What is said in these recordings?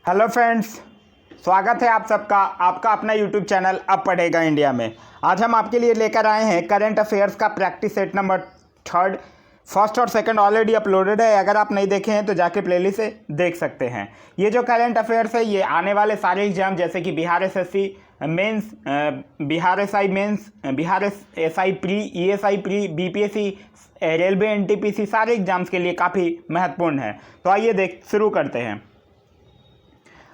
Hello friends, स्वागत है आप सबका आपका अपना यूट्यूब चैनल अब पढ़ेगा इंडिया में। आज हम आपके लिए लेकर आए हैं करंट अफेयर्स का प्रैक्टिस सेट नंबर 3। फर्स्ट और सेकंड ऑलरेडी अपलोडेड है। अगर आप नहीं देखे हैं तो जाके प्लेलिस्ट से देख सकते हैं। ये जो करंट अफेयर्स है ये आने वाले सारे एग्जाम जैसे कि Bihar SSC mains, Bihar SI mains, Bihar SI pre, ESI pre, BPSC, railway, NTPC सारे एग्जाम्स के लिए काफ़ी महत्वपूर्ण है। तो आइए शुरू करते हैं।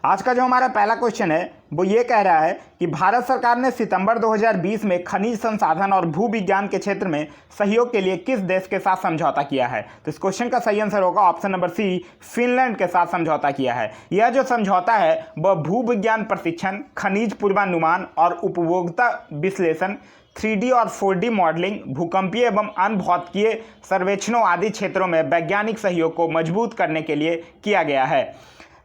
आज का जो हमारा पहला क्वेश्चन है वो ये कह रहा है कि भारत सरकार ने सितंबर 2020 में खनिज संसाधन और भू विज्ञान के क्षेत्र में सहयोग के लिए किस देश के साथ समझौता किया है। तो इस क्वेश्चन का सही आंसर होगा ऑप्शन नंबर सी, फिनलैंड के साथ समझौता किया है। यह जो समझौता है वह भू विज्ञान प्रशिक्षण, खनिज पूर्वानुमान और उपभोक्ता विश्लेषण, 3D और 4D मॉडलिंग, भूकंपीय एवं अनभौतिकीय सर्वेक्षणों आदि क्षेत्रों में वैज्ञानिक सहयोग को मजबूत करने के लिए किया गया है।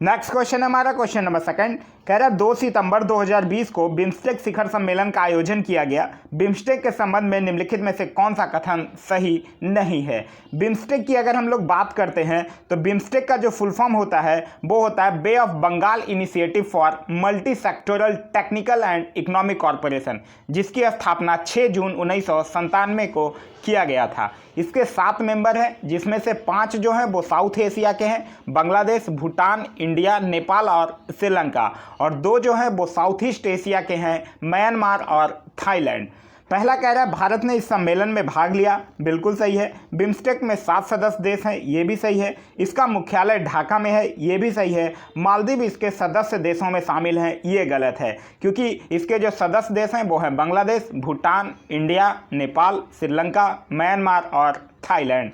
नेक्स्ट क्वेश्चन है हमारा क्वेश्चन नंबर सेकंड, कह रहा है 2 सितंबर 2020 को बिम्स्टेक शिखर सम्मेलन का आयोजन किया गया। बिम्स्टेक के संबंध में निम्नलिखित में से कौन सा कथन सही नहीं है। बिम्स्टेक की अगर हम लोग बात करते हैं तो बिम्स्टेक का जो फुल फॉर्म होता है वो होता है bay of Bengal initiative for multi sectoral technical and economic corporation, जिसकी स्थापना 6 जून 1997 को किया गया था। इसके 7 मेंबर हैं जिसमें से 5 जो हैं वो साउथ एशिया के हैं, बांग्लादेश, भूटान, इंडिया, नेपाल और श्रीलंका, और 2 जो हैं वो साउथ ईस्ट एशिया के हैं, म्यांमार और थाईलैंड। पहला कह रहा है भारत ने इस सम्मेलन में भाग लिया, बिल्कुल सही है। बिम्स्टेक में 7 सदस्य देश हैं, ये भी सही है। इसका मुख्यालय ढाका में है, ये भी सही है। मालदीव इसके सदस्य देशों में शामिल हैं, ये गलत है, क्योंकि इसके जो सदस्य देश हैं वो हैं बांग्लादेश, भूटान, इंडिया, नेपाल, श्रीलंका, म्यांमार और थाईलैंड।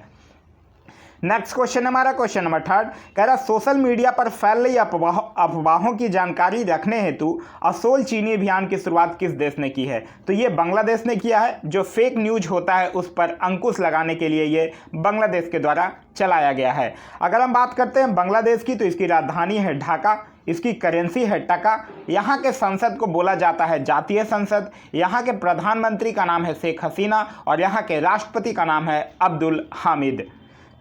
नेक्स्ट क्वेश्चन हमारा क्वेश्चन नंबर 3, कह रहा सोशल मीडिया पर फैल रही अफवाहों की जानकारी रखने हेतु असोल चीनी अभियान की शुरुआत किस देश ने की है। तो ये बांग्लादेश ने किया है। जो फेक न्यूज होता है उस पर अंकुश लगाने के लिए ये बांग्लादेश के द्वारा चलाया गया है। अगर हम बात करते हैं बांग्लादेश की तो इसकी राजधानी है ढाका, इसकी करेंसी है टका, यहाँ के संसद को बोला जाता है जातीय संसद, यहाँ के प्रधानमंत्री का नाम है शेख हसीना और यहाँ के राष्ट्रपति का नाम है अब्दुल हामिद।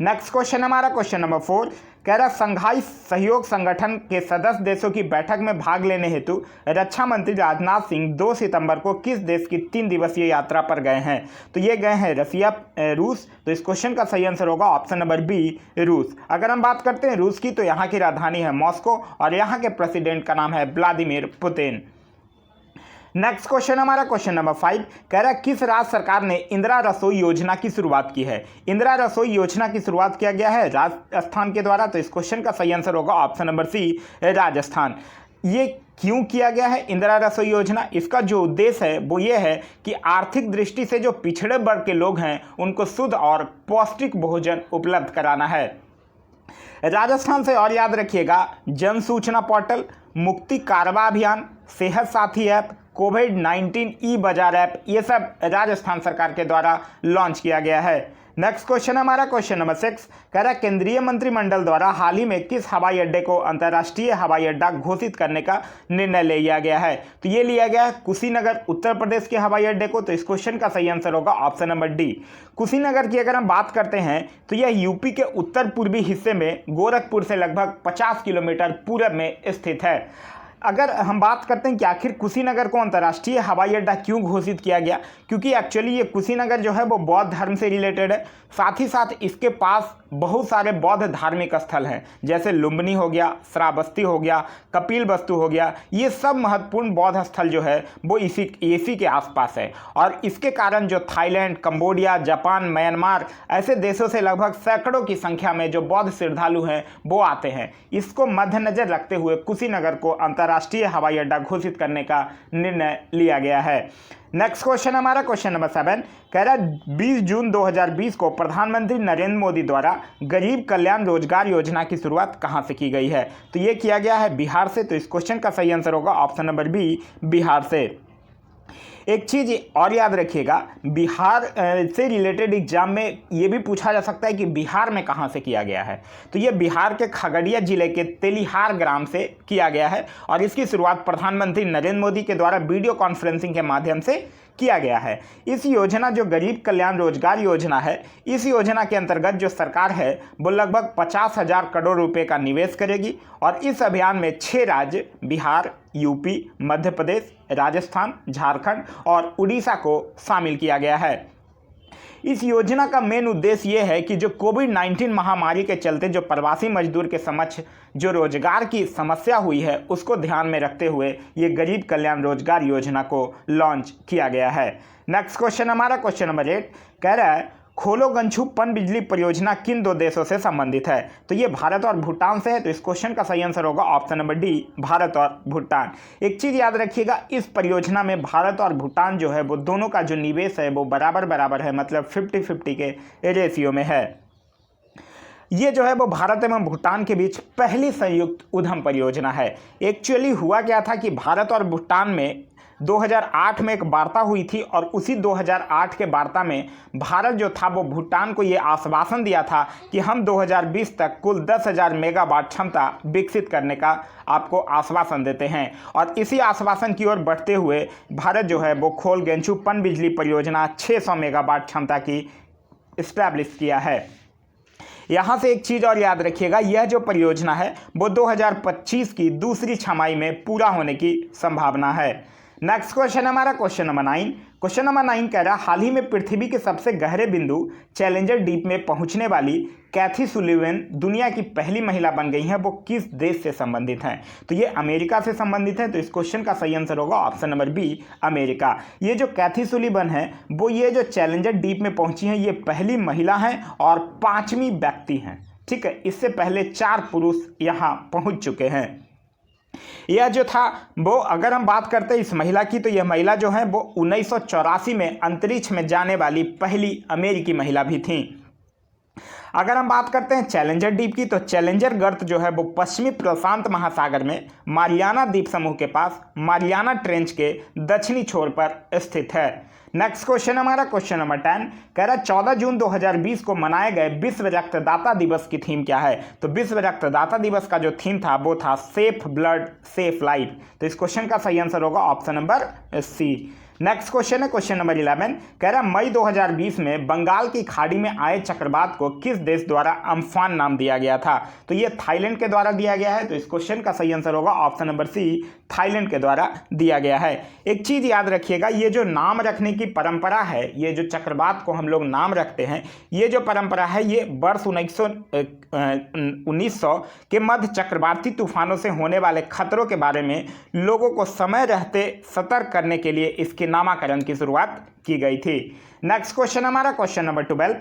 नेक्स्ट क्वेश्चन हमारा क्वेश्चन नंबर 4, कह रहा संघाई सहयोग संगठन के सदस्य देशों की बैठक में भाग लेने हेतु रक्षा मंत्री राजनाथ सिंह 2 सितंबर को किस देश की 3 दिवसीय यात्रा पर गए हैं। तो ये गए हैं रसिया, रूस। तो इस क्वेश्चन का सही आंसर होगा ऑप्शन नंबर बी, रूस। अगर हम बात करते हैं रूस की तो यहाँ की राजधानी है मॉस्को और यहाँ के प्रेसिडेंट का नाम है व्लादिमीर पुतिन। नेक्स्ट क्वेश्चन हमारा क्वेश्चन नंबर 5, कह रहा है किस राज्य सरकार ने इंदिरा रसोई योजना की शुरुआत की है। इंदिरा रसोई योजना की शुरुआत किया गया है राजस्थान के द्वारा। तो इस क्वेश्चन का सही आंसर होगा ऑप्शन नंबर सी, राजस्थान। ये क्यों किया गया है इंदिरा रसोई योजना? इसका जो उद्देश्य है वो ये है कि आर्थिक दृष्टि से जो पिछड़े वर्ग के लोग हैं उनको शुद्ध और पौष्टिक भोजन उपलब्ध कराना है। राजस्थान से और याद रखिएगा, जन सूचना पोर्टल, मुक्ति कारवा अभियान, सेहत साथी ऐप, कोविड-19 ई बाजार ऐप, ये सब राजस्थान सरकार के द्वारा लॉन्च किया गया है। नेक्स्ट क्वेश्चन हमारा क्वेश्चन नंबर 6, कह रहा है केंद्रीय मंत्रिमंडल द्वारा हाल ही में किस हवाई अड्डे को अंतर्राष्ट्रीय हवाई अड्डा घोषित करने का निर्णय लिया गया है। तो ये लिया गया है कुशीनगर, उत्तर प्रदेश के हवाई अड्डे को। तो इस क्वेश्चन का सही आंसर होगा ऑप्शन नंबर डी। कुशीनगर की अगर हम बात करते हैं तो यह यूपी के उत्तर पूर्वी हिस्से में गोरखपुर से लगभग 50 किलोमीटर पूरब में स्थित है। अगर हम बात करते हैं कि आखिर कुशीनगर को अंतर्राष्ट्रीय हवाई अड्डा क्यों घोषित किया गया, क्योंकि एक्चुअली ये कुशीनगर जो है वो बौद्ध धर्म से रिलेटेड है। साथ ही साथ इसके पास बहुत सारे बौद्ध धार्मिक स्थल हैं, जैसे लुम्बिनी हो गया, श्रावस्ती हो गया, कपिल वस्तु हो गया। ये सब महत्वपूर्ण बौद्ध स्थल जो है वो इसी के आसपास है। और इसके कारण जो थाईलैंड, कंबोडिया, जापान, म्यांमार ऐसे देशों से लगभग सैकड़ों की संख्या में जो बौद्ध श्रद्धालु हैं वो आते हैं। इसको मद्देनजर रखते हुए कुशीनगर को अंतर्राष्ट्रीय हवाई अड्डा घोषित करने का निर्णय लिया गया है। नेक्स्ट क्वेश्चन हमारा क्वेश्चन नंबर 7, कह रहा है 20 जून 2020 को प्रधानमंत्री नरेंद्र मोदी द्वारा गरीब कल्याण रोजगार योजना की शुरुआत कहां से की गई है। तो ये किया गया है बिहार से। तो इस क्वेश्चन का सही आंसर होगा ऑप्शन नंबर बी, बिहार से। एक चीज़ और याद रखिएगा, बिहार से रिलेटेड एग्जाम में ये भी पूछा जा सकता है कि बिहार में कहाँ से किया गया है। तो ये बिहार के खगड़िया जिले के तेलिहार ग्राम से किया गया है और इसकी शुरुआत प्रधानमंत्री नरेंद्र मोदी के द्वारा वीडियो कॉन्फ्रेंसिंग के माध्यम से किया गया है। इस योजना जो गरीब कल्याण रोजगार योजना है, इस योजना के अंतर्गत जो सरकार है वो लगभग 50,000 करोड़ रुपए का निवेश करेगी और इस अभियान में 6 राज्य बिहार, यूपी, मध्य प्रदेश, राजस्थान, झारखंड और उड़ीसा को शामिल किया गया है। इस योजना का मेन उद्देश्य ये है कि जो कोविड-19 महामारी के चलते जो प्रवासी मजदूर के समक्ष जो रोजगार की समस्या हुई है उसको ध्यान में रखते हुए ये गरीब कल्याण रोजगार योजना को लॉन्च किया गया है। नेक्स्ट क्वेश्चन हमारा क्वेश्चन नंबर 8 कह रहा है खोलो गंगछू पनबिजली परियोजना किन 2 देशों से संबंधित है। तो ये भारत और भूटान से है। तो इस क्वेश्चन का सही आंसर होगा ऑप्शन नंबर डी, भारत और भूटान। एक चीज़ याद रखिएगा, इस परियोजना में भारत और भूटान जो है वो दोनों का जो निवेश है वो बराबर बराबर है, मतलब 50-50 के रेशियो में है। ये जो है वो भारत एवं भूटान के बीच पहली संयुक्त उद्यम परियोजना है। एक्चुअली हुआ क्या था कि भारत और भूटान में 2008 में एक वार्ता हुई थी और उसी 2008 के वार्ता में भारत जो था वो भूटान को ये आश्वासन दिया था कि हम 2020 तक कुल 10,000 मेगावाट क्षमता विकसित करने का आपको आश्वासन देते हैं। और इसी आश्वासन की ओर बढ़ते हुए भारत जो है वो खोल गंगछू पनबिजली परियोजना 600 मेगावाट क्षमता की इस्टेब्लिश किया है। यहाँ से एक चीज़ और याद रखिएगा, यह जो परियोजना है वो 2025 की दूसरी छमाही में पूरा होने की संभावना है। नेक्स्ट क्वेश्चन हमारा क्वेश्चन नंबर 9। क्वेश्चन नंबर 9 कह रहा है हाल ही में पृथ्वी के सबसे गहरे बिंदु चैलेंजर डीप में पहुंचने वाली कैथी सुलिवन दुनिया की पहली महिला बन गई हैं, वो किस देश से संबंधित हैं। तो ये अमेरिका से संबंधित है। तो इस क्वेश्चन का सही आंसर होगा ऑप्शन नंबर बी, अमेरिका। ये जो कैथी सुलिवन है वो ये जो चैलेंजर डीप में पहुंची हैं ये पहली महिला हैं और 5वीं व्यक्ति हैं। ठीक है, इससे पहले 4 पुरुष यहाँ पहुँच चुके हैं। यह जो था वो अगर हम बात करते हैं इस महिला की, तो यह महिला जो है वो 1984 में अंतरिक्ष में जाने वाली पहली अमेरिकी महिला भी थी। अगर हम बात करते हैं चैलेंजर डीप की, तो चैलेंजर गर्त जो है वो पश्चिमी प्रशांत महासागर में मारियाना द्वीप समूह के पास मारियाना ट्रेंच के दक्षिणी छोर पर स्थित है। नेक्स्ट क्वेश्चन हमारा क्वेश्चन नंबर 10 कह रहा है 14 जून 2020 को मनाए गए विश्व रक्तदाता दिवस की थीम क्या है। तो विश्व रक्तदाता दिवस का जो थीम था वो था सेफ ब्लड सेफ लाइफ। तो इस क्वेश्चन का सही आंसर होगा option number C. Next question है क्वेश्चन नंबर 11 कह रहा है मई 2020 में बंगाल की खाड़ी में आए चक्रवात को किस देश द्वारा अम्फान नाम दिया गया था। तो ये थाईलैंड के द्वारा दिया गया है। तो इस क्वेश्चन का सही आंसर होगा ऑप्शन नंबर सी, थाईलैंड के द्वारा दिया गया है। एक चीज़ याद रखिएगा, ये जो नाम रखने की परंपरा है, ये जो चक्रवात को हम लोग नाम रखते हैं, ये जो परंपरा है ये वर्ष 1900 के मध्य चक्रवाती तूफानों से होने वाले खतरों के बारे में लोगों को समय रहते सतर्क करने के लिए इसके नामाकरण की शुरुआत की गई थी। नेक्स्ट क्वेश्चन हमारा क्वेश्चन नंबर 12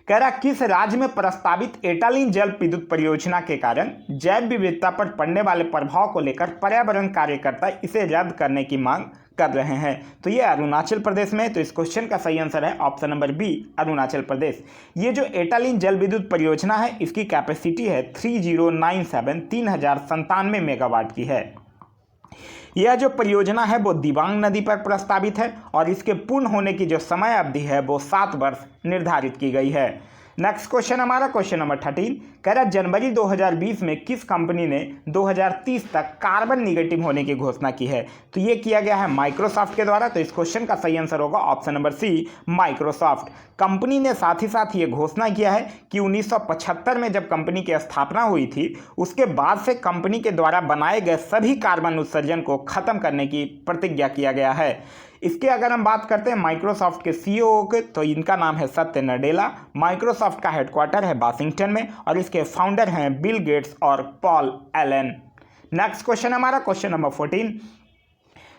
कह रहा किस राज्य में प्रस्तावित एटालिन जल विद्युत परियोजना के कारण जैव विविधता पर पड़ने वाले प्रभाव को लेकर पर्यावरण कार्यकर्ता इसे रद्द करने की मांग कर रहे हैं। तो ये अरुणाचल प्रदेश में। तो इस क्वेश्चन का सही आंसर है option number B, Arunachal Pradesh. ये जो एटालिन जल विद्युत परियोजना है इसकी कैपेसिटी है 3,97 मेगावाट की है। यह जो परियोजना है वो दिबांग नदी पर प्रस्तावित है और इसके पूर्ण होने की जो समय अवधि है वो 7 वर्ष निर्धारित की गई है। नेक्स्ट क्वेश्चन हमारा क्वेश्चन नंबर 13 कह रहा है जनवरी 2020 में किस कंपनी ने 2030 तक कार्बन निगेटिव होने की घोषणा की है। तो ये किया गया है माइक्रोसॉफ्ट के द्वारा। तो इस क्वेश्चन का सही आंसर होगा option number C, Microsoft. Company ने साथ ही साथ ये घोषणा किया है कि 1975 में जब कंपनी की स्थापना हुई थी उसके बाद से कंपनी के द्वारा बनाए गए सभी कार्बन उत्सर्जन को खत्म करने की प्रतिज्ञा किया गया है। इसके अगर हम बात करते हैं माइक्रोसॉफ्ट के सीईओ के, तो इनका नाम है सत्य नडेला। माइक्रोसॉफ्ट का हेडक्वार्टर है वाशिंगटन में और इसके फाउंडर हैं बिल गेट्स और पॉल एलन। नेक्स्ट क्वेश्चन हमारा क्वेश्चन नंबर 14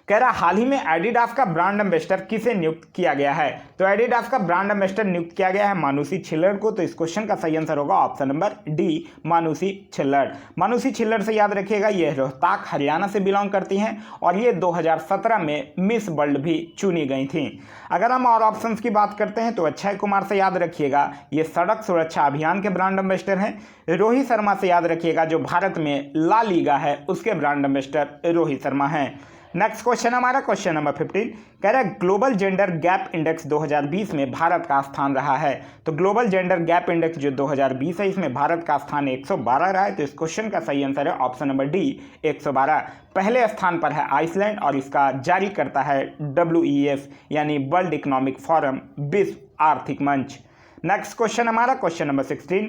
कह रहा हाल ही में एडिडास का ब्रांड एम्बेसडर किसे नियुक्त किया गया है। तो एडिडास का ब्रांड एम्बेसडर नियुक्त किया गया है मानुषी छिल्लर को। तो इस क्वेश्चन का सही आंसर होगा option number D, Manushi Chhillar. Manushi Chhillar से याद रखिएगा ये रोहतक हरियाणा से बिलोंग करती हैं और ये 2017 में मिस वर्ल्ड भी चुनी गई थी। अगर हम और ऑप्शंस की बात करते हैं तो अक्षय कुमार से याद रखिएगा ये सड़क सुरक्षा अभियान के ब्रांड एम्बेसडर हैं। रोहित शर्मा से याद रखिएगा जो भारत में ला लीगा है उसके ब्रांड एम्बेसडर रोहित शर्मा हैं। नेक्स्ट क्वेश्चन हमारा क्वेश्चन नंबर 15 कह रहा है ग्लोबल जेंडर गैप इंडेक्स 2020 में भारत का स्थान रहा है। तो ग्लोबल जेंडर गैप इंडेक्स जो 2020 है इसमें भारत का स्थान 112 रहा है। तो इस क्वेश्चन का सही आंसर है ऑप्शन नंबर डी 112। पहले स्थान पर है आइसलैंड और इसका जारी करता है WEF यानी वर्ल्ड इकोनॉमिक फोरम, विश्व आर्थिक मंच। नेक्स्ट क्वेश्चन हमारा क्वेश्चन नंबर 16।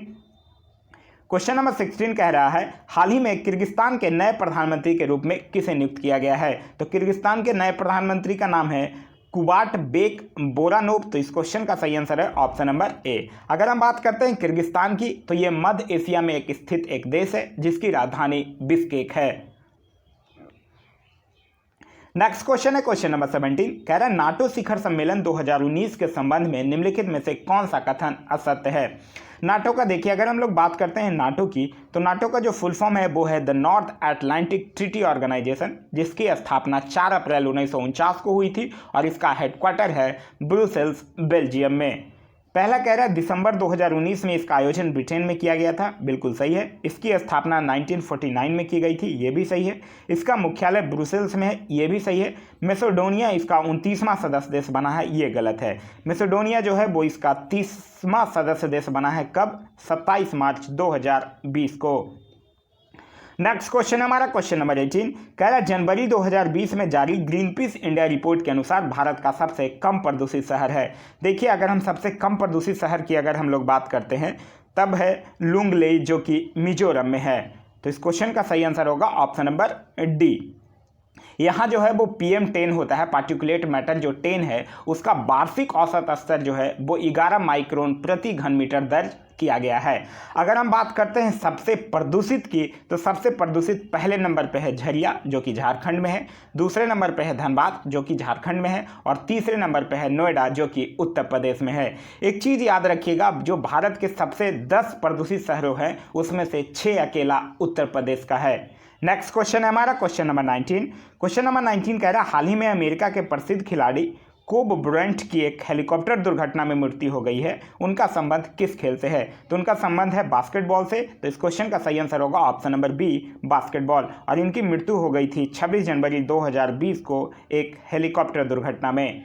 क्वेश्चन नंबर 16 कह रहा है हाल ही में किर्गिस्तान के नए प्रधानमंत्री के रूप में किसे नियुक्त किया गया है। तो किर्गिस्तान के नए प्रधानमंत्री का नाम है कुबाटबेक बोरानोव। तो इस क्वेश्चन का सही आंसर है ऑप्शन नंबर ए। अगर हम बात करते हैं किर्गिस्तान की तो ये मध्य एशिया में एक स्थित एक देश है जिसकी राजधानी बिश्केक है। नेक्स्ट क्वेश्चन है क्वेश्चन नंबर 17 कह रहा है नाटो शिखर सम्मेलन 2019 के संबंध में निम्नलिखित में से कौन सा कथन असत्य है। नाटो का देखिए अगर हम लोग बात करते हैं नाटो की तो नाटो का जो फुल फॉर्म है वो है the North Atlantic Treaty Organization, जिसकी स्थापना 4 अप्रैल 1949 को हुई थी और इसका हेडक्वार्टर है ब्रुसेल्स, बेल्जियम में। पहला कह रहा है दिसंबर 2019 में इसका आयोजन ब्रिटेन में किया गया था, बिल्कुल सही है। इसकी स्थापना 1949 में की गई थी, ये भी सही है। इसका मुख्यालय ब्रुसेल्स में है, ये भी सही है। मैसेडोनिया इसका 29वां सदस्य देश बना है, ये गलत है। मैसेडोनिया जो है वो इसका 30वां सदस्य देश बना है, कब? 27 मार्च 2020 को। नेक्स्ट क्वेश्चन हमारा क्वेश्चन नंबर 18 कह रहा है जनवरी 2020 में जारी ग्रीनपीस इंडिया रिपोर्ट के अनुसार भारत का सबसे कम प्रदूषित शहर है। देखिए अगर हम सबसे कम प्रदूषित शहर की अगर हम लोग बात करते हैं तब है लुंगलेई जो कि मिजोरम में है। तो इस क्वेश्चन का सही आंसर होगा ऑप्शन नंबर डी। यहाँ जो है वो PM10 होता है, पार्टिकुलेट मैटर जो 10 है उसका वार्षिक औसत स्तर जो है वो 11 माइक्रोन प्रति घन मीटर दर्ज किया गया है। अगर हम बात करते हैं सबसे प्रदूषित की तो सबसे प्रदूषित पहले नंबर पे है झरिया जो कि झारखंड में है, दूसरे नंबर पे है धनबाद जो कि झारखंड में है और तीसरे नंबर पे है नोएडा जो कि उत्तर प्रदेश में है। एक चीज़ याद रखिएगा, जो भारत के सबसे 10 प्रदूषित शहरों हैं उसमें से 6 अकेला उत्तर प्रदेश का है। नेक्स्ट क्वेश्चन है हमारा क्वेश्चन नंबर 19। क्वेश्चन नंबर 19 कह रहा है हाल ही में अमेरिका के प्रसिद्ध खिलाड़ी कोब ब्रायंट की एक हेलीकॉप्टर दुर्घटना में मृत्यु हो गई है, उनका संबंध किस खेल से है। तो उनका संबंध है बास्केटबॉल से। तो इस क्वेश्चन का सही आंसर होगा ऑप्शन नंबर बी बास्केटबॉल, और इनकी मृत्यु हो गई थी 26 जनवरी 2020 को एक हेलीकॉप्टर दुर्घटना में।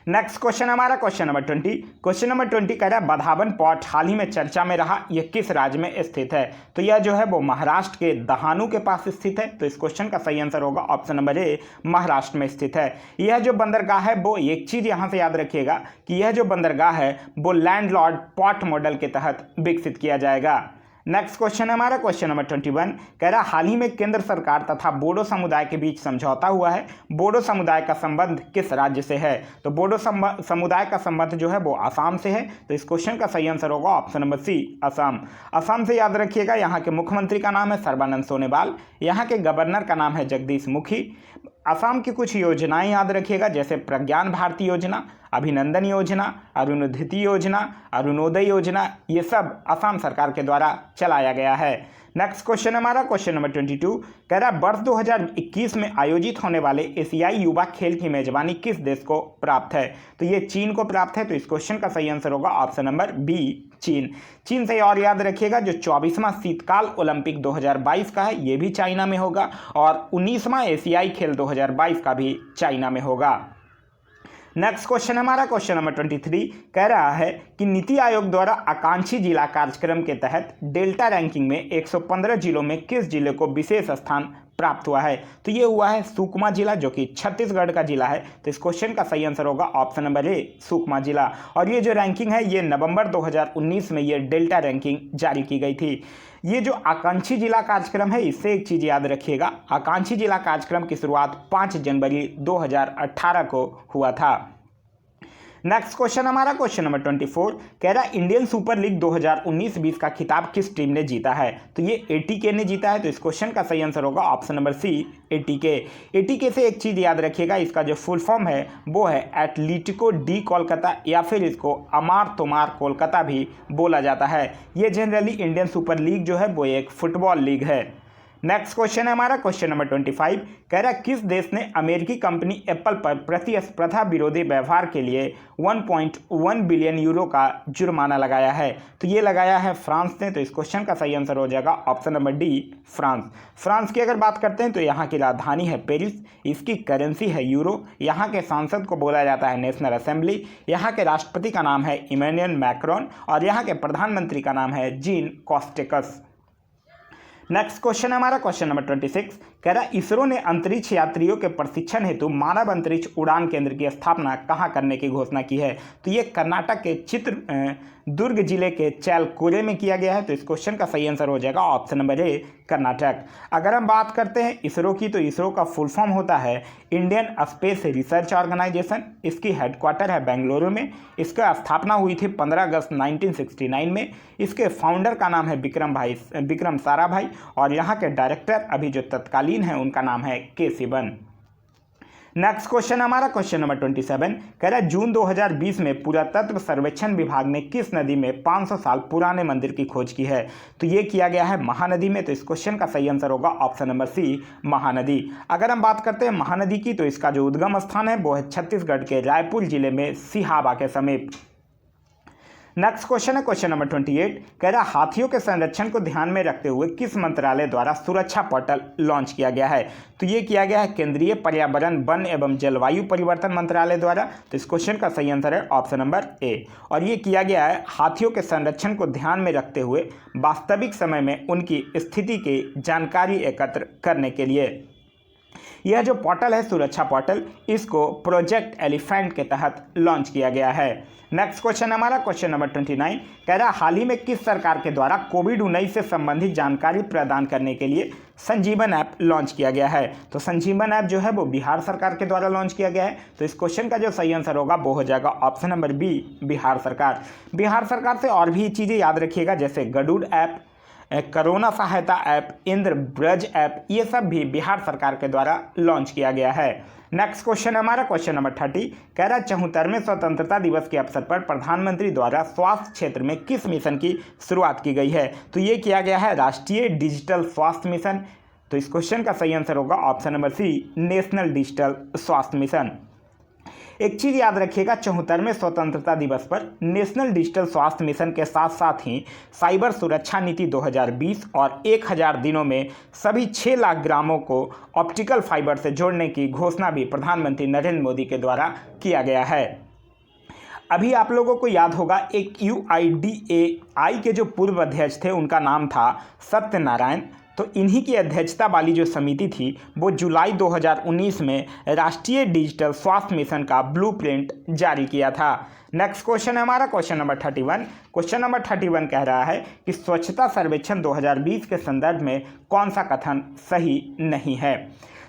नेक्स्ट क्वेश्चन हमारा क्वेश्चन नंबर 20। क्वेश्चन नंबर 20 कह रहा है बधावन पोर्ट हाल ही में चर्चा में रहा, यह किस राज्य में स्थित है। तो यह जो है वो महाराष्ट्र के दहानू के पास स्थित है। तो इस क्वेश्चन का सही आंसर होगा ऑप्शन नंबर ए महाराष्ट्र में स्थित है। यह जो बंदरगाह है वो एक चीज़ यहाँ से याद रखिएगा कि यह जो बंदरगाह है वो लैंडलॉर्ड पोर्ट मॉडल के तहत विकसित किया जाएगा। नेक्स्ट क्वेश्चन हमारा क्वेश्चन नंबर 21 कह रहा हाल ही में केंद्र सरकार तथा बोडो समुदाय के बीच समझौता हुआ है, बोडो समुदाय का संबंध किस राज्य से है। तो बोडो समुदाय का संबंध जो है वो आसाम से है। तो इस क्वेश्चन का सही आंसर होगा option number C Assam. Assam से याद रखिएगा यहाँ के मुख्यमंत्री का नाम है सर्बानंद सोनोवाल, यहाँ के गवर्नर का नाम है जगदीश मुखी। असम की कुछ योजनाएं याद रखिएगा जैसे प्रज्ञान भारती योजना, अभिनंदन योजना, अरुणोदय योजना, अरुणोदय योजना, ये सब असम सरकार के द्वारा चलाया गया है। नेक्स्ट क्वेश्चन हमारा क्वेश्चन नंबर 22 कह रहा है वर्ष 2021 में आयोजित होने वाले एशियाई युवा खेल की मेजबानी किस देश को प्राप्त है। तो ये चीन को प्राप्त है। तो इस क्वेश्चन का सही आंसर होगा ऑप्शन नंबर बी चीन। चीन से और याद रखिएगा जो 24वां शीतकाल ओलंपिक 2022 का है ये भी चाइना में होगा और 19वां एशियाई खेल 2022 का भी चाइना में होगा। नेक्स्ट क्वेश्चन हमारा क्वेश्चन नंबर 23 कह रहा है कि नीति आयोग द्वारा आकांक्षी जिला कार्यक्रम के तहत डेल्टा रैंकिंग में 115 जिलों में किस जिले को विशेष स्थान प्राप्त हुआ है। तो ये हुआ है सुकमा जिला जो कि छत्तीसगढ़ का जिला है। तो इस क्वेश्चन का सही आंसर होगा ऑप्शन नंबर ए सुकमा जिला। और ये जो रैंकिंग है ये नवंबर 2019 में ये डेल्टा रैंकिंग जारी की गई थी। ये जो आकांक्षी जिला कार्यक्रम है इससे एक चीज़ याद रखिएगा, आकांक्षी जिला कार्यक्रम की शुरुआत 5 जनवरी 2018 को हुआ था। नेक्स्ट क्वेश्चन हमारा क्वेश्चन नंबर 24 कह रहा है इंडियन सुपर लीग 2019-20 का खिताब किस टीम ने जीता है। तो ये ATK ने जीता है। तो इस क्वेश्चन का सही आंसर होगा option number C ATK। ATK से एक चीज़ याद रखिएगा, इसका जो फुल फॉर्म है वो है एटलेटिको डी कोलकाता या फिर इसको अमार तोमार कोलकाता भी बोला जाता है। ये जनरली इंडियन सुपर लीग जो है वो एक फुटबॉल लीग है। नेक्स्ट क्वेश्चन है हमारा क्वेश्चन नंबर 25, कह रहा है किस देश ने अमेरिकी कंपनी एप्पल पर प्रतिस्पर्धा विरोधी व्यवहार के लिए 1.1 बिलियन यूरो का जुर्माना लगाया है? तो ये लगाया है फ्रांस ने। तो इस क्वेश्चन का सही आंसर हो जाएगा option number D, France. France की अगर बात करते हैं तो यहाँ की राजधानी है पेरिस, इसकी करेंसी है यूरो, यहाँ के सांसद को बोला जाता है नेशनल असेंबली, यहाँ के राष्ट्रपति का नाम है इमैनुअल मैक्रोन और यहाँ के प्रधानमंत्री का नाम है जीन कॉस्टेकस। नेक्स्ट क्वेश्चन है हमारा क्वेश्चन नंबर 26, कह रहा है इसरो ने अंतरिक्ष यात्रियों के प्रशिक्षण हेतु मानव अंतरिक्ष उड़ान केंद्र की स्थापना कहाँ करने की घोषणा की है? तो ये कर्नाटक के दुर्ग जिले के चैलकुरे में किया गया है। तो इस क्वेश्चन का सही आंसर हो जाएगा ऑप्शन नंबर ए, कर्नाटक। अगर हम बात करते हैं इसरो की, तो इसरो का फुल फॉर्म होता है इंडियन स्पेस रिसर्च ऑर्गेनाइजेशन। इसकी हेडक्वार्टर है बेंगलुरु में। इसकी स्थापना हुई थी 15 अगस्त 1969 में। इसके फाउंडर का नाम है विक्रम साराभाई और यहाँ के डायरेक्टर अभी जो तत्कालीन है उनका नाम है के सिवन। नेक्स्ट क्वेश्चन हमारा क्वेश्चन नंबर 27, कह रहा है जून 2020 में पुरातत्व सर्वेक्षण विभाग ने किस नदी में 500 साल पुराने मंदिर की खोज की है? तो ये किया गया है महानदी में। तो इस क्वेश्चन का सही आंसर होगा ऑप्शन नंबर सी, महानदी। अगर हम बात करते हैं महानदी की, तो इसका जो उद्गम स्थान है वो है छत्तीसगढ़ के रायपुर जिले में सिहाबा के समीप। नेक्स्ट क्वेश्चन है क्वेश्चन नंबर 28, कह रहा हाथियों के संरक्षण को ध्यान में रखते हुए किस मंत्रालय द्वारा सुरक्षा पोर्टल लॉन्च किया गया है? तो ये किया गया है केंद्रीय पर्यावरण, वन एवं जलवायु परिवर्तन मंत्रालय द्वारा। तो इस क्वेश्चन का सही आंसर है ऑप्शन नंबर ए। और ये किया गया है हाथियों के संरक्षण को ध्यान में रखते हुए वास्तविक समय में उनकी स्थिति की जानकारी एकत्र करने के लिए। यह जो पोर्टल है सुरक्षा पोर्टल, इसको प्रोजेक्ट एलिफेंट के तहत लॉन्च किया गया है। नेक्स्ट क्वेश्चन हमारा क्वेश्चन नंबर 29, कह रहा हाल ही में किस सरकार के द्वारा कोविड-19 से संबंधित जानकारी प्रदान करने के लिए संजीवन ऐप लॉन्च किया गया है? तो संजीवन ऐप जो है वो बिहार सरकार के द्वारा लॉन्च किया गया है। तो इस क्वेश्चन का जो सही आंसर होगा वो हो जाएगा ऑप्शन नंबर बी, बिहार सरकार। बिहार सरकार से और भी चीज़ें याद रखिएगा, जैसे गरुड़ ऐप, कोरोना सहायता ऐप, इंद्र ब्रज ऐप, ये सब भी बिहार सरकार के द्वारा लॉन्च किया गया है। नेक्स्ट क्वेश्चन हमारा क्वेश्चन नंबर 30, कह रहा 74वें स्वतंत्रता दिवस के अवसर पर प्रधानमंत्री द्वारा स्वास्थ्य क्षेत्र में किस मिशन की शुरुआत की गई है? तो ये किया गया है राष्ट्रीय डिजिटल स्वास्थ्य मिशन। तो इस क्वेश्चन का सही आंसर होगा option number C, national digital स्वास्थ्य मिशन। एक चीज़ याद रखिएगा, 74वें स्वतंत्रता दिवस पर नेशनल डिजिटल स्वास्थ्य मिशन के साथ साथ ही साइबर सुरक्षा नीति 2020 और 1000 दिनों में सभी 6 लाख ग्रामों को ऑप्टिकल फाइबर से जोड़ने की घोषणा भी प्रधानमंत्री नरेंद्र मोदी के द्वारा किया गया है। अभी आप लोगों को याद होगा एक UIDAI के जो पूर्व अध्यक्ष थे उनका नाम था सत्यनारायण। तो इन्हीं की अध्यक्षता वाली जो समिति थी वो जुलाई 2019 में राष्ट्रीय डिजिटल स्वास्थ्य मिशन का ब्लूप्रिंट जारी किया था। नेक्स्ट क्वेश्चन है हमारा क्वेश्चन नंबर 31। क्वेश्चन नंबर 31 कह रहा है कि स्वच्छता सर्वेक्षण 2020 के संदर्भ में कौन सा कथन सही नहीं है?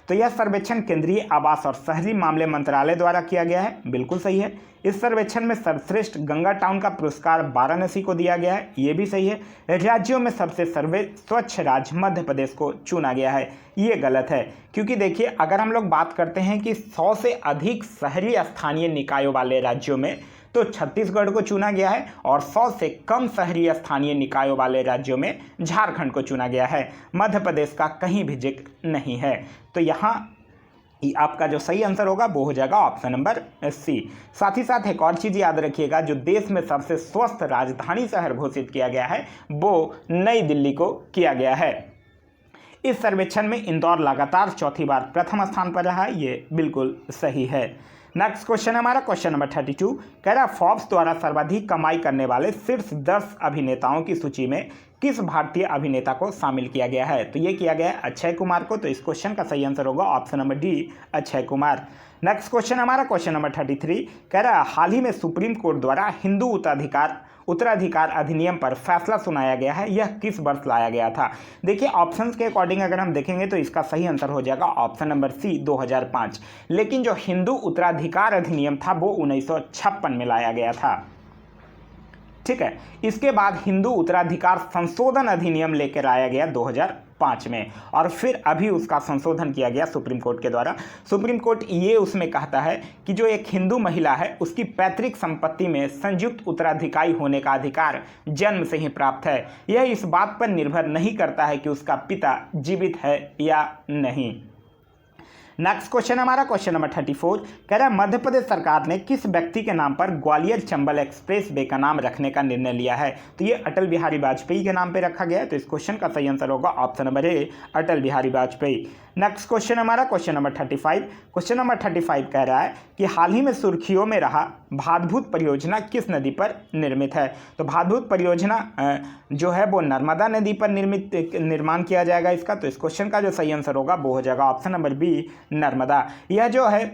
तो यह सर्वेक्षण केंद्रीय आवास और शहरी मामले मंत्रालय द्वारा किया गया है, बिल्कुल सही है। इस सर्वेक्षण में सर्वश्रेष्ठ गंगा टाउन का पुरस्कार वाराणसी को दिया गया है, ये भी सही है। राज्यों में सबसे स्वच्छ राज्य मध्य प्रदेश को चुना गया है, ये गलत है। क्योंकि देखिए अगर हम लोग बात करते हैं कि 100 से अधिक शहरी स्थानीय निकायों वाले राज्यों में, तो छत्तीसगढ़ को चुना गया है और 100 से कम शहरी स्थानीय निकायों वाले राज्यों में झारखंड को चुना गया है। मध्य प्रदेश का कहीं भी जिक्र नहीं है। तो यहाँ आपका जो सही आंसर होगा वो हो जाएगा ऑप्शन नंबर सी। साथ ही साथ एक और चीज़ याद रखिएगा, जो देश में सबसे स्वस्थ राजधानी शहर घोषित किया गया है वो नई दिल्ली को किया गया है। इस सर्वेक्षण में इंदौर लगातार चौथी बार प्रथम स्थान पर रहा है, ये बिल्कुल सही है। नेक्स्ट क्वेश्चन हमारा क्वेश्चन नंबर 32, कह रहा फोर्ब्स द्वारा सर्वाधिक कमाई करने वाले शीर्ष 10 अभिनेताओं की सूची में किस भारतीय अभिनेता को शामिल किया गया है? तो ये किया गया है अक्षय कुमार को। तो इस क्वेश्चन का सही आंसर होगा option number D, Akshay Kumar. Next question हमारा क्वेश्चन नंबर 33, कह रहा हाल ही में सुप्रीम कोर्ट द्वारा हिंदू उत्तराधिकार अधिनियम पर फैसला सुनाया गया है, यह किस वर्ष लाया गया था? देखिए ऑप्शंस के अकॉर्डिंग अगर हम देखेंगे तो इसका सही आंसर हो जाएगा ऑप्शन नंबर सी, 2005। लेकिन जो हिंदू उत्तराधिकार अधिनियम था वो 1956 में लाया गया था। ठीक है, इसके बाद हिंदू उत्तराधिकार संशोधन अधिनियम लेकर आया गया 2005 में, और फिर अभी उसका संशोधन किया गया सुप्रीम कोर्ट के द्वारा। सुप्रीम कोर्ट ये उसमें कहता है कि जो एक हिंदू महिला है उसकी पैतृक संपत्ति में संयुक्त उत्तराधिकारी होने का अधिकार जन्म से ही प्राप्त है। यह इस बात पर निर्भर नहीं करता है कि उसका पिता जीवित है या नहीं। नेक्स्ट क्वेश्चन हमारा क्वेश्चन नंबर 34 कह रहा है मध्य प्रदेश सरकार ने किस व्यक्ति के नाम पर ग्वालियर चंबल एक्सप्रेस वे का नाम रखने का निर्णय लिया है। तो ये अटल बिहारी वाजपेयी के नाम पे रखा गया है। तो इस क्वेश्चन का सही आंसर होगा option number A, Atal Bihari Vajpayee. Next question हमारा क्वेश्चन नंबर 35। क्वेश्चन नंबर 35 कह रहा है कि हाल ही में सुर्खियों में रहा भादभूत परियोजना किस नदी पर निर्मित है। तो भादभूत परियोजना जो है वो नर्मदा नदी पर निर्माण किया जाएगा इसका। तो इस क्वेश्चन का जो सही आंसर होगा वो हो जाएगा ऑप्शन नंबर बी, नर्मदा। यह जो है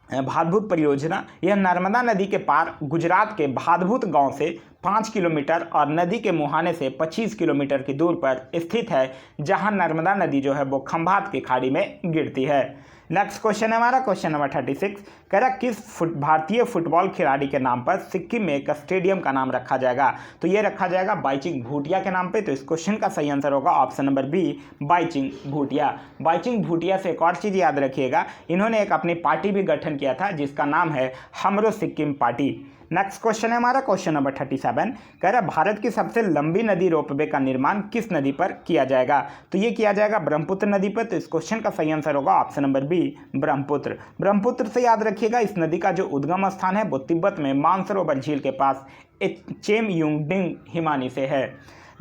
भादभूत परियोजना यह नर्मदा नदी के पार गुजरात के भादभूत गांव से 5 किलोमीटर और नदी के मुहाने से 25 किलोमीटर की दूर पर स्थित है, जहां नर्मदा नदी जो है वो खंभात की खाड़ी में गिरती है। नेक्स्ट क्वेश्चन है हमारा क्वेश्चन नंबर 36 कह रहा किस भारतीय फुटबॉल खिलाड़ी के नाम पर सिक्किम में एक स्टेडियम का नाम रखा जाएगा। तो ये रखा जाएगा बाईचुंग भूटिया के नाम पे। तो इस क्वेश्चन का सही आंसर होगा option number B, Baichung Bhutia. Baichung Bhutia से एक और चीज़ याद रखिएगा, इन्होंने एक अपनी पार्टी भी गठन किया था जिसका नाम है हमरो सिक्किम पार्टी। नेक्स्ट क्वेश्चन है हमारा क्वेश्चन नंबर 37 कह रहा है भारत की सबसे लंबी नदी रोपवे का निर्माण किस नदी पर किया जाएगा। तो ये किया जाएगा ब्रह्मपुत्र नदी पर। तो इस क्वेश्चन का सही आंसर होगा option number B, Brahmaputra. Brahmaputra से याद रखिएगा इस नदी का जो उद्गम स्थान है वो तिब्बत में मानसरोवर झील के पास चेमयुंगडिंग हिमानी से है।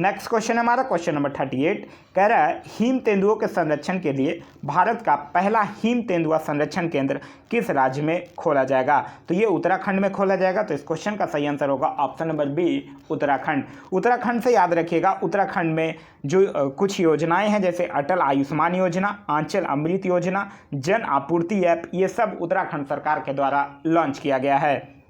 नेक्स्ट क्वेश्चन हमारा क्वेश्चन नंबर 38 कह रहा है हिम तेंदुओं के संरक्षण के लिए भारत का पहला हिम तेंदुआ संरक्षण केंद्र किस राज्य में खोला जाएगा। तो ये उत्तराखंड में खोला जाएगा। तो इस क्वेश्चन का सही आंसर होगा option number B, Uttarakhand. Uttarakhand से याद रखिएगा उत्तराखंड में जो कुछ योजनाएं हैं जैसे अटल आयुष्मान योजना, आंचल अमृत योजना, जन आपूर्ति ऐप, ये सब उत्तराखंड सरकार के द्वारा लॉन्च किया गया है।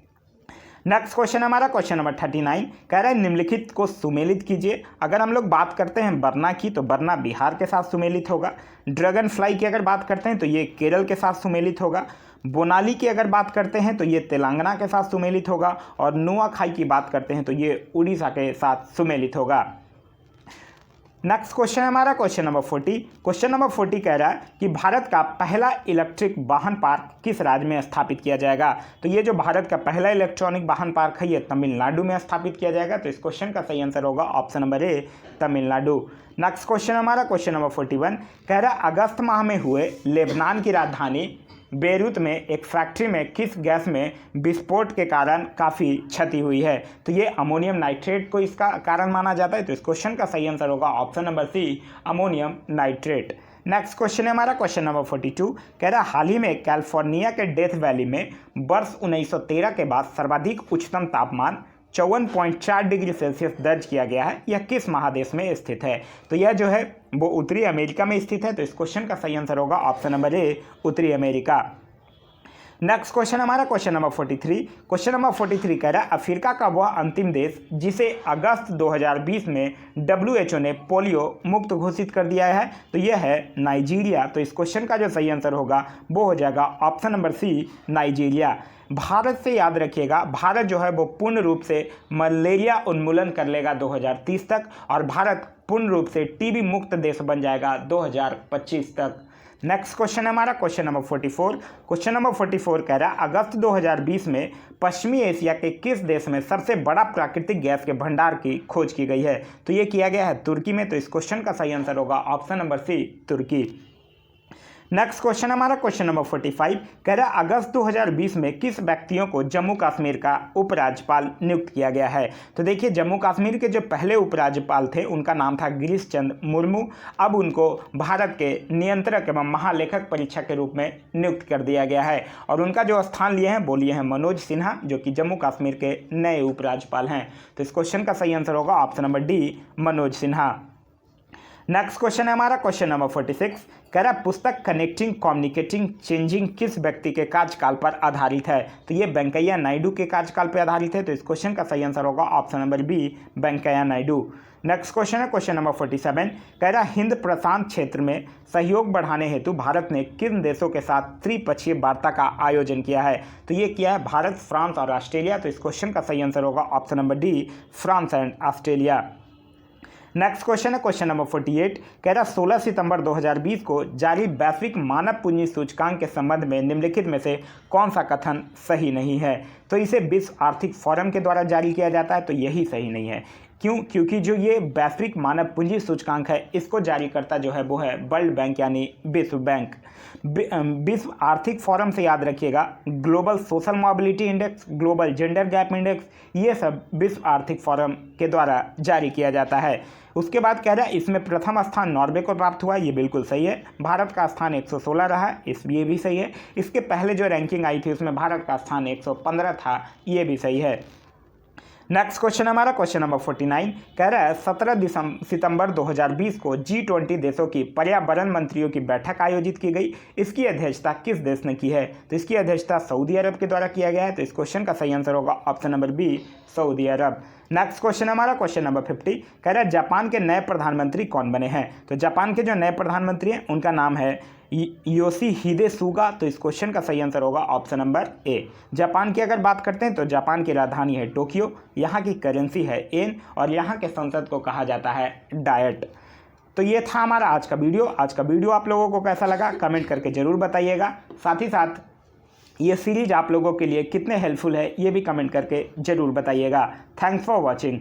नेक्स्ट क्वेश्चन हमारा क्वेश्चन नंबर 39 कह रहा है निम्नलिखित को सुमेलित कीजिए। अगर हम लोग बात करते हैं बरना की तो बरना बिहार के साथ सुमेलित होगा। ड्रैगन फ्लाई की अगर बात करते हैं तो ये केरल के साथ सुमेलित होगा। बोनाली की अगर बात करते हैं तो ये तेलंगाना के साथ सुमेलित होगा। और नुआखाई की बात करते हैं तो ये उड़ीसा के साथ सुमेलित होगा। नेक्स्ट क्वेश्चन है हमारा क्वेश्चन नंबर 40। क्वेश्चन नंबर 40 कह रहा है कि भारत का पहला इलेक्ट्रिक वाहन पार्क किस राज्य में स्थापित किया जाएगा। तो ये जो भारत का पहला इलेक्ट्रॉनिक वाहन पार्क है ये तमिलनाडु में स्थापित किया जाएगा। तो इस क्वेश्चन का सही आंसर होगा option number A, Tamil Nadu. Next question हमारा क्वेश्चन नंबर 41 कह रहा है अगस्त माह में हुए लेबनान की राजधानी बेरूत में एक फैक्ट्री में किस गैस में विस्फोट के कारण काफ़ी क्षति हुई है। तो ये अमोनियम नाइट्रेट को इसका कारण माना जाता है। तो इस क्वेश्चन का सही आंसर होगा option number C, ammonium nitrate. Next question है हमारा क्वेश्चन नंबर 42 कह रहा है हाल ही में कैलिफोर्निया के डेथ वैली में वर्ष 1913 के बाद सर्वाधिक उच्चतम तापमान 54.4 डिग्री सेल्सियस दर्ज किया गया है। यह किस महादेश में स्थित है। तो यह जो है वो उत्तरी अमेरिका में स्थित है। तो इस क्वेश्चन का सही आंसर होगा ऑप्शन नंबर ए, उत्तरी अमेरिका। नेक्स्ट क्वेश्चन हमारा क्वेश्चन नंबर 43। क्वेश्चन नंबर 43 कह रहा है अफ्रीका का वह अंतिम देश जिसे अगस्त 2020 में WHO ने पोलियो मुक्त घोषित कर दिया है। तो यह है नाइजीरिया। तो इस क्वेश्चन का जो सही आंसर होगा वो हो जाएगा option number C, Nigeria. Bharat से याद रखिएगा भारत जो है वो पूर्ण रूप से मलेरिया उन्मूलन कर लेगा 2030 तक, और भारत पूर्ण रूप से टीबी मुक्त देश बन जाएगा 2025 तक। नेक्स्ट क्वेश्चन हमारा क्वेश्चन नंबर 44। क्वेश्चन नंबर 44 कह रहा है अगस्त 2020 में पश्चिमी एशिया के किस देश में सबसे बड़ा प्राकृतिक गैस के भंडार की खोज की गई है। तो ये किया गया है तुर्की में। तो इस क्वेश्चन का सही आंसर होगा ऑप्शन नंबर सी, तुर्की। नेक्स्ट क्वेश्चन हमारा क्वेश्चन नंबर 45 कह रहा है अगस्त 2020 में किस व्यक्तियों को जम्मू कश्मीर का उपराज्यपाल नियुक्त किया गया है। तो देखिए जम्मू कश्मीर के जो पहले उपराज्यपाल थे उनका नाम था गिरीश चंद्र मुर्मू। अब उनको भारत के नियंत्रक एवं महालेखक परीक्षक के रूप में नियुक्त कर दिया गया है, और उनका जो स्थान लिए हैं वो लिए हैं मनोज सिन्हा, जो कि जम्मू कश्मीर के नए उपराज्यपाल हैं। तो इस क्वेश्चन का सही आंसर होगा option number D, Manoj Sinha. Next question है हमारा क्वेश्चन नंबर 46 कह रहा है पुस्तक कनेक्टिंग कम्युनिकेटिंग चेंजिंग किस व्यक्ति के कार्यकाल पर आधारित है। तो ये वेंकैया नायडू के कार्यकाल पर आधारित है। तो इस क्वेश्चन का सही आंसर होगा option number B, Venkaiah Naidu. Next question है क्वेश्चन नंबर 47 कह रहा है हिंद प्रशांत क्षेत्र में सहयोग बढ़ाने हेतु भारत ने किन देशों के साथ त्रिपक्षीय वार्ता का आयोजन किया है। तो ये किया है भारत, फ्रांस और ऑस्ट्रेलिया। तो इस क्वेश्चन का सही आंसर होगा option number D, France and Australia. Next question है क्वेश्चन नंबर 48, कह रहा 16 सितंबर 2020 को जारी वैश्विक मानव पूंजी सूचकांक के संबंध में निम्नलिखित में से कौन सा कथन सही नहीं है। तो इसे विश्व आर्थिक फोरम के द्वारा जारी किया जाता है, तो यही सही नहीं है। क्यों? क्योंकि जो ये वैश्विक मानव पूंजी सूचकांक है इसको जारी करता जो है वो है वर्ल्ड बैंक यानी विश्व बैंक। विश्व आर्थिक फोरम से याद रखिएगा global social mobility index, global gender gap index, ये सब विश्व आर्थिक फोरम के द्वारा जारी किया जाता है। उसके बाद कह रहा है इसमें प्रथम स्थान नॉर्वे को प्राप्त हुआ, ये बिल्कुल सही है। भारत का स्थान 116 रहा, ये भी सही है। इसके पहले जो रैंकिंग आई थी उसमें भारत का स्थान 115 था, ये भी सही है। नेक्स्ट क्वेश्चन हमारा क्वेश्चन नंबर 49, कह रहा है 17 सितंबर 2020 को G20 देशों की पर्यावरण मंत्रियों की बैठक आयोजित की गई। इसकी अध्यक्षता किस देश ने की है? तो इसकी अध्यक्षता सऊदी अरब के द्वारा किया गया है। तो इस क्वेश्चन का सही आंसर होगा ऑप्शन नंबर बी, सऊदी अरब। नेक्स्ट क्वेश्चन हमारा क्वेश्चन नंबर 50, कह रहा है जापान के नए प्रधानमंत्री कौन बने हैं? तो जापान के जो नए प्रधानमंत्री हैं उनका नाम है योशिहिदे सुगा। तो इस क्वेश्चन का सही आंसर होगा ऑप्शन नंबर ए। जापान की अगर बात करते हैं तो जापान की राजधानी है टोक्यो, यहाँ की करेंसी है येन और यहाँ के संसद को कहा जाता है डायट। तो ये था हमारा आज का वीडियो। आज का वीडियो आप लोगों को कैसा लगा कमेंट करके ज़रूर बताइएगा। साथ ही साथ ये सीरीज आप लोगों के लिए कितने हेल्पफुल है ये भी कमेंट करके ज़रूर बताइएगा। Thanks for watching.